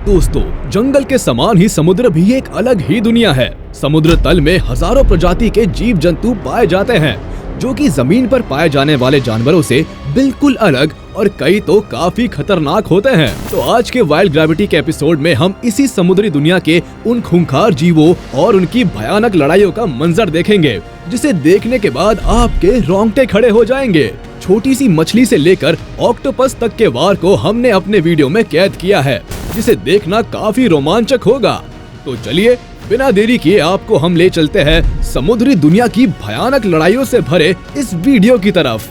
दोस्तों, जंगल के समान ही समुद्र भी एक अलग ही दुनिया है। समुद्र तल में हजारों प्रजाति के जीव जंतु पाए जाते हैं, जो कि जमीन पर पाए जाने वाले जानवरों से बिल्कुल अलग और कई तो काफी खतरनाक होते हैं। तो आज के वाइल्ड ग्रेविटी के एपिसोड में हम इसी समुद्री दुनिया के उन खूंखार जीवों और उनकी भयानक लड़ाइयों का मंजर देखेंगे, जिसे देखने के बाद आपके रोंगटे खड़े हो जाएंगे। छोटी सी मछली से लेकर ऑक्टोपस तक के वार को हमने अपने वीडियो में कैद किया है, जिसे देखना काफी रोमांचक होगा। तो चलिए बिना देरी किए आपको हम ले चलते हैं समुद्री दुनिया की भयानक लड़ाइयों से भरे इस वीडियो की तरफ।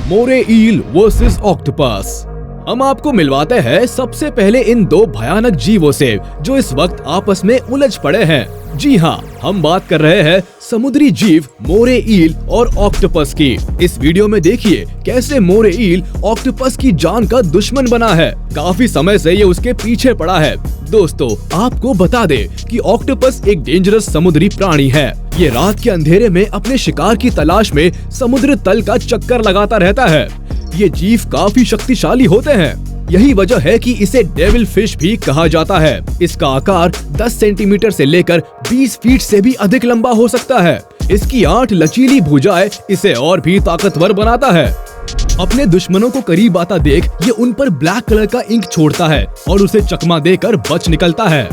मोरे ईल वर्सेस ऑक्टोपस। हम आपको मिलवाते हैं सबसे पहले इन दो भयानक जीवों से, जो इस वक्त आपस में उलझ पड़े हैं। जी हाँ, हम बात कर रहे हैं समुद्री जीव मोरे ईल और ऑक्टोपस की। इस वीडियो में देखिए कैसे मोरे ईल ऑक्टोपस की जान का दुश्मन बना है। काफी समय से ये उसके पीछे पड़ा है। दोस्तों, आपको बता दे कि ऑक्टोपस एक डेंजरस समुद्री प्राणी है। ये रात के अंधेरे में अपने शिकार की तलाश में समुद्र तल का चक्कर लगाता रहता है। ये जीव काफी शक्तिशाली होते हैं। यही वजह है कि इसे डेविल फिश भी कहा जाता है। इसका आकार 10 सेंटीमीटर से लेकर 20 फीट से भी अधिक लंबा हो सकता है। इसकी 8 लचीली भुजाएं इसे और भी ताकतवर बनाता है। अपने दुश्मनों को करीब आता देख ये उन पर ब्लैक कलर का इंक छोड़ता है और उसे चकमा देकर बच निकलता है।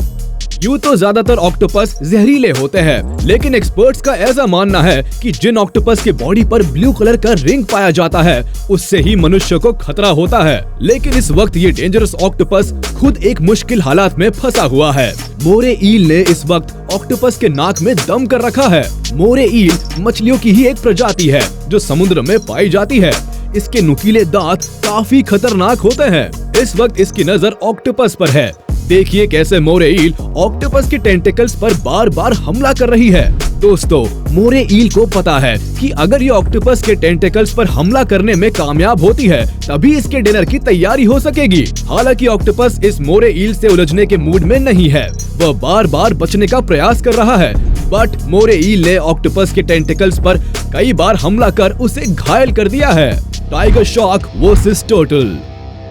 यूं तो ज्यादातर ऑक्टोपस जहरीले होते हैं, लेकिन एक्सपर्ट्स का ऐसा मानना है कि जिन ऑक्टोपस के बॉडी पर ब्लू कलर का रिंग पाया जाता है, उससे ही मनुष्य को खतरा होता है। लेकिन इस वक्त ये डेंजरस ऑक्टोपस खुद एक मुश्किल हालात में फंसा हुआ है। मोरे ईल ने इस वक्त ऑक्टोपस के नाक में दम कर रखा है। मोरे ईल मछलियों की ही एक प्रजाति है जो समुद्र में पाई जाती है। इसके नुकीले दांत काफी खतरनाक होते हैं। इस वक्त इसकी नजर ऑक्टोपस पर है। देखिए कैसे मोरे ईल ऑक्टोपस के टेंटिकल्स पर बार बार हमला कर रही है। दोस्तों, मोरे ईल को पता है कि अगर ये ऑक्टोपस के टेंटिकल्स पर हमला करने में कामयाब होती है, तभी इसके डिनर की तैयारी हो सकेगी। हालांकि ऑक्टोपस इस मोरे ईल से उलझने के मूड में नहीं है। वह बार बार बचने का प्रयास कर रहा है, बट मोरे ईल ने ऑक्टोपस के टेंटिकल्स पर कई बार हमला कर उसे घायल कर दिया है। Tiger shark versus turtle.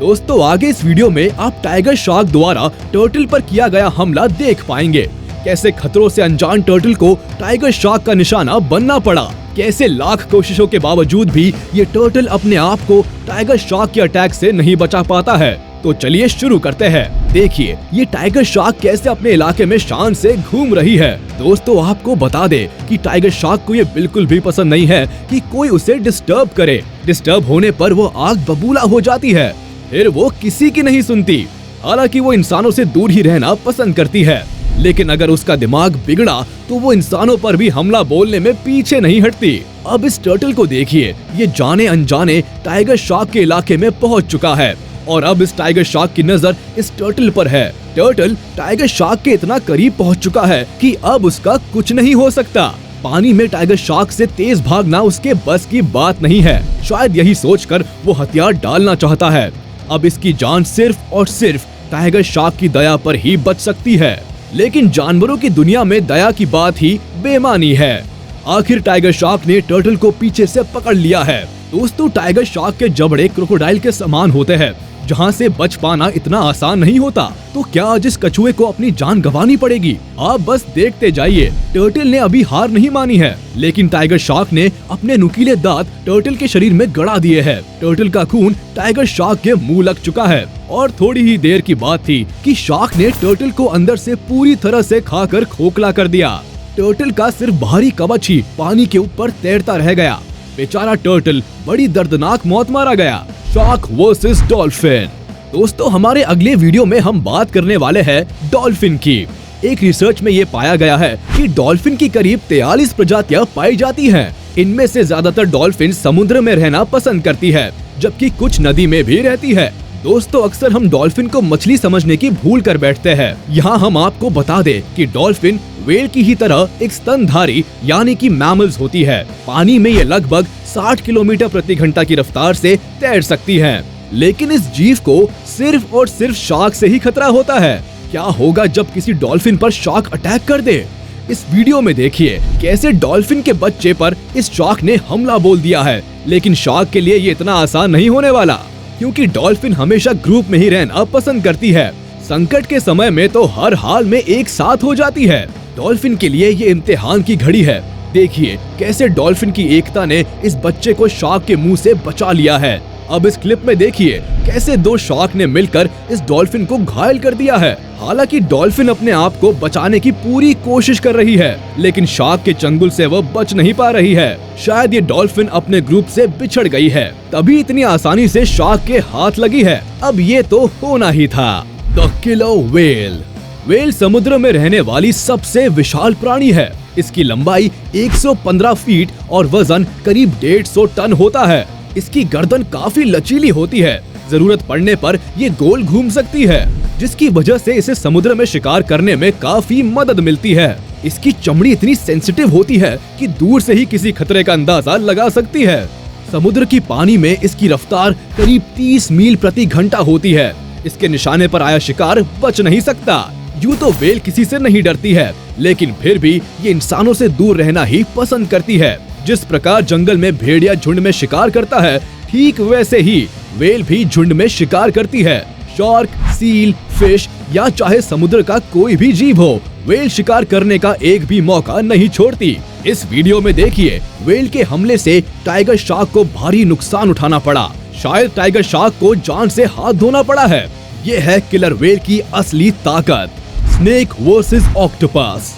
दोस्तों, आगे इस वीडियो में आप टाइगर शार्क द्वारा टर्टल पर किया गया हमला देख पाएंगे। कैसे खतरों से अनजान टर्टल को टाइगर शार्क का निशाना बनना पड़ा। कैसे लाख कोशिशों के बावजूद भी ये टर्टल अपने आप को टाइगर शार्क के अटैक से नहीं बचा पाता है। तो चलिए शुरू करते हैं। देखिए ये टाइगर शार्क कैसे अपने इलाके में शान से घूम रही है। दोस्तों, आपको बता दे कि टाइगर शार्क को ये बिल्कुल भी पसंद नहीं है कि कोई उसे डिस्टर्ब करे। डिस्टर्ब होने पर वो आग बबूला हो जाती है, फिर वो किसी की नहीं सुनती। हालांकि वो इंसानों से दूर ही रहना पसंद करती है, लेकिन अगर उसका दिमाग बिगड़ा तो वो इंसानों पर भी हमला बोलने में पीछे नहीं हटती। अब इस टर्टल को देखिए, ये जाने अनजाने टाइगर शार्क के इलाके में पहुंच चुका है और अब इस टाइगर शार्क की नजर इस टर्टल पर है। टर्टल टाइगर शार्क के इतना करीब पहुंच चुका है कि अब उसका कुछ नहीं हो सकता। पानी में टाइगर शार्क से तेज भागना उसके बस की बात नहीं है। शायद यही सोचकर वो हथियार डालना चाहता है। अब इसकी जान सिर्फ और सिर्फ टाइगर शार्क की दया पर ही बच सकती है। लेकिन जानवरों की दुनिया में दया की बात ही बेमानी है। आखिर टाइगर शार्क ने टर्टल को पीछे से पकड़ लिया है। दोस्तों, टाइगर शार्क के जबड़े क्रोकोडाइल के समान होते हैं, जहां से बच पाना इतना आसान नहीं होता। तो क्या आज इस कछुए को अपनी जान गंवानी पड़ेगी? आप बस देखते जाइए। टर्टल ने अभी हार नहीं मानी है, लेकिन टाइगर शार्क ने अपने नुकीले दांत टर्टल के शरीर में गड़ा दिए हैं। टर्टल का खून टाइगर शार्क के मुंह लग चुका है और थोड़ी ही देर की बात थी कि शार्क ने टर्टल को अंदर से पूरी तरह से खाकर खोखला कर दिया। टर्टल का सिर्फ बाहरी कवच ही पानी के ऊपर तैरता रह गया। बेचारा टर्टल बड़ी दर्दनाक मौत मारा गया। Shark versus dolphin. दोस्तों, हमारे अगले वीडियो में हम बात करने वाले हैं डॉल्फिन की। एक रिसर्च में ये पाया गया है कि डॉल्फिन की करीब 43 प्रजातियां पाई जाती हैं। इनमें से ज्यादातर डॉल्फिन समुद्र में रहना पसंद करती है, जबकि कुछ नदी में भी रहती है। दोस्तों, अक्सर हम डॉल्फिन को मछली समझने की भूल कर बैठते हैं। यहाँ हम आपको बता दें कि डॉल्फिन व्हेल की ही तरह एक स्तनधारी यानी कि मैमल्स होती है। पानी में ये लगभग 60 किलोमीटर प्रति घंटा की रफ्तार से तैर सकती हैं। लेकिन इस जीव को सिर्फ और सिर्फ शार्क से ही खतरा होता है। क्या होगा जब किसी डॉल्फिन पर शार्क अटैक कर दे? इस वीडियो में देखिए कैसे डॉल्फिन के बच्चे पर इस शार्क ने हमला बोल दिया है। लेकिन शार्क के लिए ये इतना आसान नहीं होने वाला, क्योंकि डॉल्फिन हमेशा ग्रुप में ही रहना पसंद करती है। संकट के समय में तो हर हाल में एक साथ हो जाती है। डॉल्फिन के लिए ये इम्तिहान की घड़ी है। देखिए कैसे डॉल्फिन की एकता ने इस बच्चे को शार्क के मुंह से बचा लिया है। अब इस क्लिप में देखिए कैसे दो शार्क ने मिलकर इस डॉल्फिन को घायल कर दिया है। हालांकि डॉल्फिन अपने आप को बचाने की पूरी कोशिश कर रही है, लेकिन शार्क के चंगुल से वो बच नहीं पा रही है। शायद ये डॉल्फिन अपने ग्रुप से बिछड़ गई है, तभी इतनी आसानी से शार्क के हाथ लगी है। अब ये तो होना ही था। The killer whale. व्हेल समुद्र में रहने वाली सबसे विशाल प्राणी है। इसकी लंबाई 115 फीट और वजन करीब 150 टन होता है। इसकी गर्दन काफी लचीली होती है, जरूरत पड़ने पर ये गोल घूम सकती है, जिसकी वजह से इसे समुद्र में शिकार करने में काफी मदद मिलती है। इसकी चमड़ी इतनी सेंसिटिव होती है कि दूर से ही किसी खतरे का अंदाजा लगा सकती है। समुद्र की पानी में इसकी रफ्तार करीब 30 मील प्रति घंटा होती है। इसके निशाने पर आया शिकार बच नहीं सकता। यूं तो व्हेल किसी से नहीं डरती है, लेकिन फिर भी ये इंसानों से दूर रहना ही पसंद करती है। जिस प्रकार जंगल में भेड़िया झुंड में शिकार करता है, ठीक वैसे ही व्हेल भी झुंड में शिकार करती है। शार्क, सील, फिश या चाहे समुद्र का कोई भी जीव हो, व्हेल शिकार करने का एक भी मौका नहीं छोड़ती। इस वीडियो में देखिए व्हेल के हमले से टाइगर शार्क को भारी नुकसान उठाना पड़ा। शायद टाइगर शार्क को जान से हाथ धोना पड़ा है। ये है किलर व्हेल की असली ताकत। Snake versus octopus.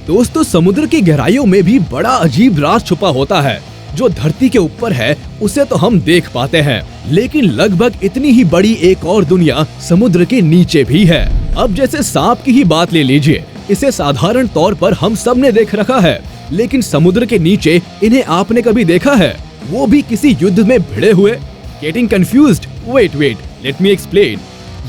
दोस्तों, समुद्र की गहराइयों में भी बड़ा अजीब राज छुपा होता है। जो धरती के ऊपर है उसे तो हम देख पाते हैं, लेकिन लगभग इतनी ही बड़ी एक और दुनिया समुद्र के नीचे भी है। अब जैसे सांप की ही बात ले लीजिए, इसे साधारण तौर पर हम सब ने देख रखा है, लेकिन समुद्र के नीचे इन्हें आपने कभी देखा है, वो भी किसी युद्ध में भिड़े हुए? Getting confused? Wait, let me explain.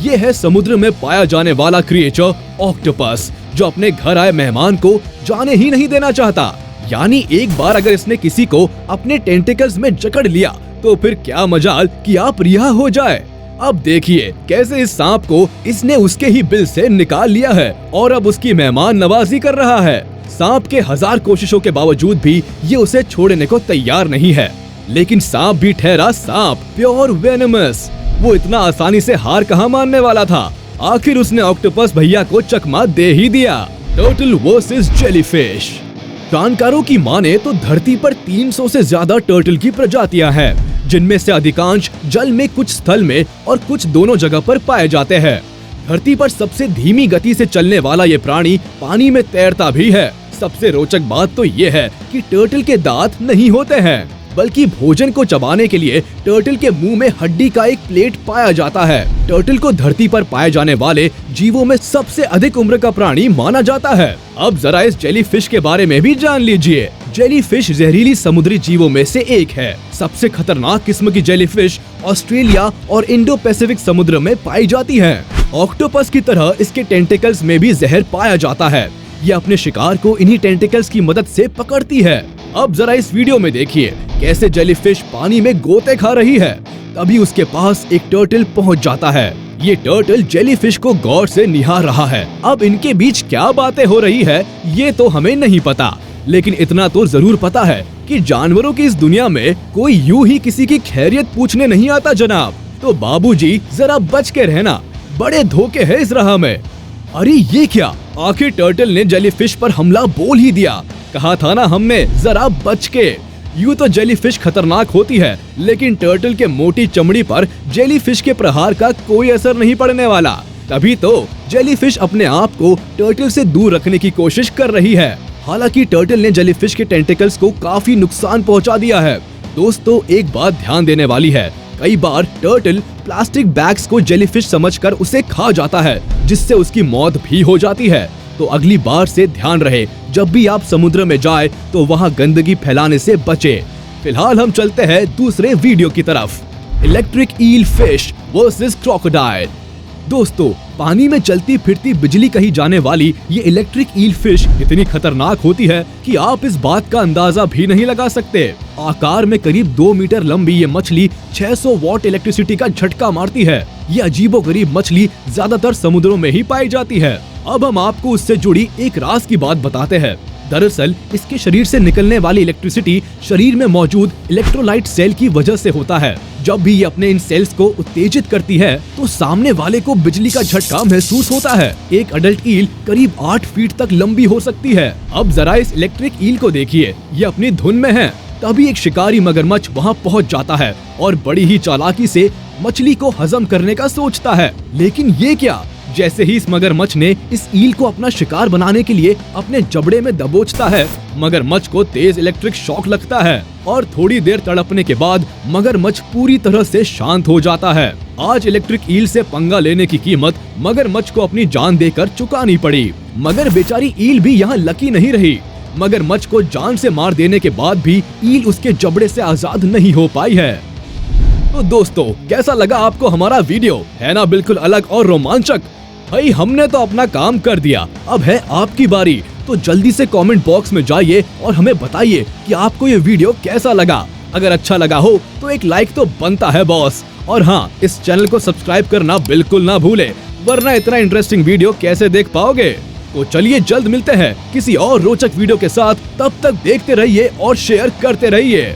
ये है समुद्र में पाया जाने वाला क्रिएचर ऑक्टोपस, जो अपने घर आए मेहमान को जाने ही नहीं देना चाहता। यानी एक बार अगर इसने किसी को अपने टेंटिकल्स में जकड़ लिया तो फिर क्या मजाल कि आप रिहा हो जाए। अब देखिए कैसे इस सांप को इसने उसके ही बिल से निकाल लिया है और अब उसकी मेहमान नवाजी कर रहा है। सांप के 1000 कोशिशों के बावजूद भी ये उसे छोड़ने को तैयार नहीं है। लेकिन सांप भी ठहरा सांप, प्योर वेनमस। वो इतना आसानी से हार कहाँ मानने वाला था। आखिर उसने ऑक्टोपस भैया को चकमा दे ही दिया। Turtle versus jellyfish. जानकारों की माने तो धरती पर 300 से ज्यादा टर्टल की प्रजातियां हैं, जिनमें से अधिकांश जल में, कुछ स्थल में और कुछ दोनों जगह पर पाए जाते हैं। धरती पर सबसे धीमी गति से चलने वाला ये प्राणी पानी में तैरता भी है। सबसे रोचक बात तो ये है कि टर्टल के दांत नहीं होते हैं, बल्कि भोजन को चबाने के लिए टर्टल के मुंह में हड्डी का एक प्लेट पाया जाता है। टर्टल को धरती पर पाए जाने वाले जीवों में सबसे अधिक उम्र का प्राणी माना जाता है। अब जरा इस जेलीफिश के बारे में भी जान लीजिए। जेलीफिश जहरीली समुद्री जीवों में से एक है। सबसे खतरनाक किस्म की जेलीफिश ऑस्ट्रेलिया और इंडो पैसिफिक समुद्र में पाई जाती है। ऑक्टोपस की तरह इसके टेंटिकल्स में भी जहर पाया जाता है। ये अपने शिकार को इन्हीं टेंटिकल्स की मदद से पकड़ती है। अब जरा इस वीडियो में देखिए कैसे जेलीफिश पानी में गोते खा रही है। तभी उसके पास एक टर्टल पहुंच जाता है। ये टर्टल जेलीफिश को गौर से निहार रहा है। अब इनके बीच क्या बातें हो रही है ये तो हमें नहीं पता, लेकिन इतना तो जरूर पता है कि जानवरों की इस दुनिया में कोई यूं ही किसी की खैरियत पूछने नहीं आता जनाब। तो बाबूजी जरा बच के रहना, बड़े धोखे हैं इस राह में। अरे ये क्या, आखिर टर्टल ने जेलीफिश पर हमला बोल ही दिया। कहा था ना हमने, जरा बच के। यूं तो जेलीफिश खतरनाक होती है, लेकिन टर्टल के मोटी चमड़ी पर जेलीफिश के प्रहार का कोई असर नहीं पड़ने वाला। तभी तो जेलीफिश अपने आप को टर्टल से दूर रखने की कोशिश कर रही है। हालांकि टर्टल ने जेलीफिश के टेंटिकल्स को काफी नुकसान पहुंचा दिया है। दोस्तों, एक बात ध्यान देने वाली है, कई बार टर्टल प्लास्टिक बैग्स को जेलीफिश समझकर उसे खा जाता है, जिससे उसकी मौत भी हो जाती है। तो अगली बार से ध्यान रहे, जब भी आप समुद्र में जाए तो वहाँ गंदगी फैलाने से बचे। फिलहाल हम चलते हैं दूसरे वीडियो की तरफ। Electric eel fish versus crocodile. दोस्तों, पानी में चलती फिरती बिजली कही जाने वाली ये इलेक्ट्रिक ईल फिश इतनी खतरनाक होती है कि आप इस बात का अंदाजा भी नहीं लगा सकते। आकार में करीब 2 मीटर लंबी ये मछली 600 वॉट इलेक्ट्रिसिटी का झटका मारती है। ये अजीबोगरीब मछली ज्यादातर समुद्रों में ही पाई जाती है। अब हम आपको उससे जुड़ी एक राज की बात बताते हैं। दरअसल इसके शरीर से निकलने वाली इलेक्ट्रिसिटी शरीर में मौजूद इलेक्ट्रोलाइट सेल की वजह से होता है। जब भी ये अपने इन सेल्स को उत्तेजित करती है तो सामने वाले को बिजली का झटका महसूस होता है। एक अडल्ट ईल करीब 8 फीट तक लंबी हो सकती है। अब जरा इस इलेक्ट्रिक ईल को देखिए, ये अपनी धुन में है। तभी एक शिकारी मगरमच्छ वहाँ पहुँच जाता है और बड़ी ही चालाकी से मछली को हजम करने का सोचता है। लेकिन ये क्या, जैसे ही इस मगरमच्छ ने इस ईल को अपना शिकार बनाने के लिए अपने जबड़े में दबोचता है, मगरमच्छ को तेज इलेक्ट्रिक शॉक लगता है और थोड़ी देर तड़पने के बाद मगरमच्छ पूरी तरह से शांत हो जाता है। आज इलेक्ट्रिक ईल से पंगा लेने की कीमत मगरमच्छ को अपनी जान देकर चुकानी पड़ी। मगर बेचारी ईल भी यहाँ लकी नहीं रही। मगरमच्छ को जान से मार देने के बाद भी ईल उसके जबड़े से आजाद नहीं हो पाई है। तो दोस्तों, कैसा लगा आपको हमारा वीडियो? है ना बिल्कुल अलग और रोमांचक। भाई हमने तो अपना काम कर दिया, अब है आपकी बारी। तो जल्दी से कमेंट बॉक्स में जाइए और हमें बताइए कि आपको ये वीडियो कैसा लगा। अगर अच्छा लगा हो तो एक लाइक तो बनता है बॉस। और हाँ, इस चैनल को सब्सक्राइब करना बिल्कुल ना भूले, वरना इतना इंटरेस्टिंग वीडियो कैसे देख पाओगे। तो चलिए जल्द मिलते हैं किसी और रोचक वीडियो के साथ। तब तक देखते रहिए और शेयर करते रहिए।